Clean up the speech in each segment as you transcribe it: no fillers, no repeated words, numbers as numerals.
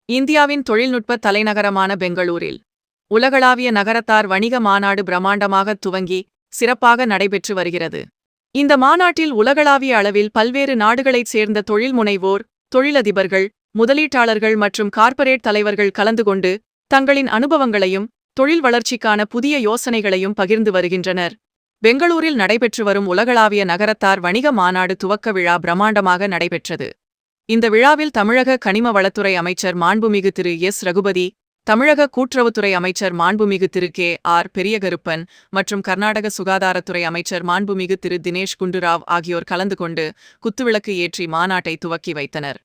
இந்தியாவின் தொழில்நுட்ப தலைநகரமான பெங்களூரில் உலகளாவிய நகரத்தார் வணிக மாநாடு பிரம்மாண்டமாக துவங்கி சிறப்பாக நடைபெற்று வருகிறது. இந்த மாநாட்டில் உலகளாவிய அளவில் பல்வேறு நாடுகளைச் சேர்ந்த தொழில் முனைவோர், தொழிலதிபர்கள், முதலீட்டாளர்கள் மற்றும் கார்ப்பரேட் தலைவர்கள் கலந்து கொண்டு தங்களின் அனுபவங்களையும் தொழில் வளர்ச்சிக்கான புதிய யோசனைகளையும் பகிர்ந்து வருகின்றனர். பெங்களூரில் நடைபெற்று வரும் உலகளாவிய நகரத்தார் வணிக மாநாடு துவக்க விழா பிரம்மாண்டமாக நடைபெற்றது. இந்த விழாவில் தமிழக கனிம வளத்துறை அமைச்சர் மாண்புமிகு திரு எஸ். ரகுபதி, தமிழக கூட்டுறவுத்துறை அமைச்சர் மாண்புமிகு திரு கே. ஆர். பெரியகருப்பன் மற்றும் கர்நாடக சுகாதாரத்துறை அமைச்சர் மாண்புமிகு திரு தினேஷ் குண்டுராவ் ஆகியோர் கலந்து கொண்டு குத்துவிளக்கு ஏற்றி மாநாட்டை துவக்கி வைத்தனர்.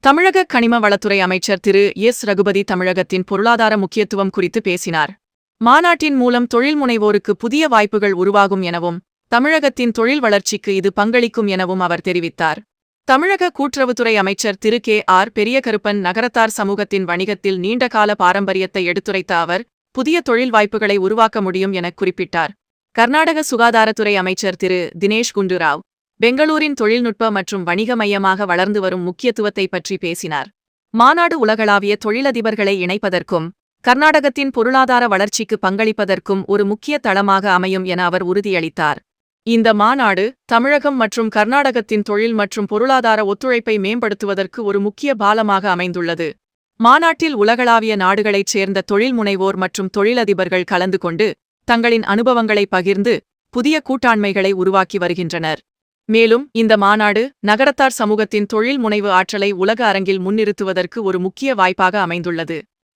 தமிழக கனிம வளத்துறை அமைச்சர் திரு எஸ். ரகுபதி தமிழகத்தின் பொருளாதார முக்கியத்துவம் குறித்து பேசினார். மாநாட்டின் மூலம் தொழில் முனைவோருக்கு புதிய வாய்ப்புகள் உருவாகும் எனவும் தமிழகத்தின் தொழில் வளர்ச்சிக்கு இது பங்களிக்கும் எனவும் அவர் தெரிவித்தார். தமிழக கூட்டுறவுத்துறை அமைச்சர் திரு கே. ஆர். பெரியகருப்பன் நகரத்தார் சமூகத்தின் வணிகத்தில் நீண்டகால பாரம்பரியத்தை எடுத்துரைத்த அவர் புதிய தொழில் வாய்ப்புகளை உருவாக்க முடியும் என குறிப்பிட்டார். கர்நாடக சுகாதாரத்துறை அமைச்சர் திரு தினேஷ் குண்டுராவ் பெங்களூரின் தொழில்நுட்ப மற்றும் வணிக மையமாக வளர்ந்து வரும் முக்கியத்துவத்தை பற்றி பேசினார். மாநாடு உலகளாவிய தொழிலதிபர்களை இணைப்பதற்கும் கர்நாடகத்தின் பொருளாதார வளர்ச்சிக்கு பங்களிப்பதற்கும் ஒரு முக்கிய தளமாக அமையும் என அவர் உறுதியளித்தார். இந்த மாநாடு தமிழகம் மற்றும் கர்நாடகத்தின் தொழில் மற்றும் பொருளாதார ஒத்துழைப்பை மேம்படுத்துவதற்கு ஒரு முக்கிய பாலமாக அமைந்துள்ளது. மாநாட்டில் உலகளாவிய நாடுகளைச் சேர்ந்த தொழில் முனைவோர் மற்றும் தொழிலதிபர்கள் கலந்து கொண்டு தங்களின் அனுபவங்களை பகிர்ந்து புதிய கூட்டாண்மைகளை உருவாக்கி வருகின்றனர். மேலும் இந்த மாநாடு நகரத்தார் சமூகத்தின் தொழில் முனைவு ஆற்றலை உலக அரங்கில் முன்னிறுத்துவதற்கு ஒரு முக்கிய வாய்ப்பாக அமைந்துள்ளது.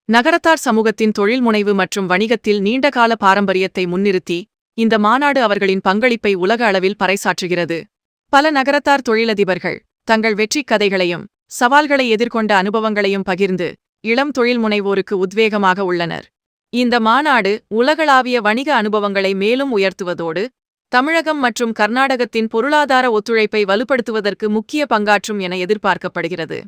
நகரத்தார் சமூகத்தின் தொழில் முனைவு மற்றும் வணிகத்தில் நீண்டகால பாரம்பரியத்தை முன்னிறுத்தி இந்த மாநாடு அவர்களின் பங்களிப்பை உலக அளவில் பறைசாற்றுகிறது. பல நகரத்தார் தொழிலதிபர்கள் தங்கள் வெற்றிக் கதைகளையும் சவால்களை எதிர்கொண்ட அனுபவங்களையும் பகிர்ந்து இளம் தொழில் முனைவோருக்கு உத்வேகமாக உள்ளனர். இந்த மாநாடு உலகளாவிய வணிக அனுபவங்களை மேலும் உயர்த்துவதோடு தமிழகம் மற்றும் கர்நாடகத்தின் பொருளாதார ஒத்துழைப்பை வலுப்படுத்துவதற்கு முக்கிய பங்காற்றும் என எதிர்பார்க்கப்படுகிறது.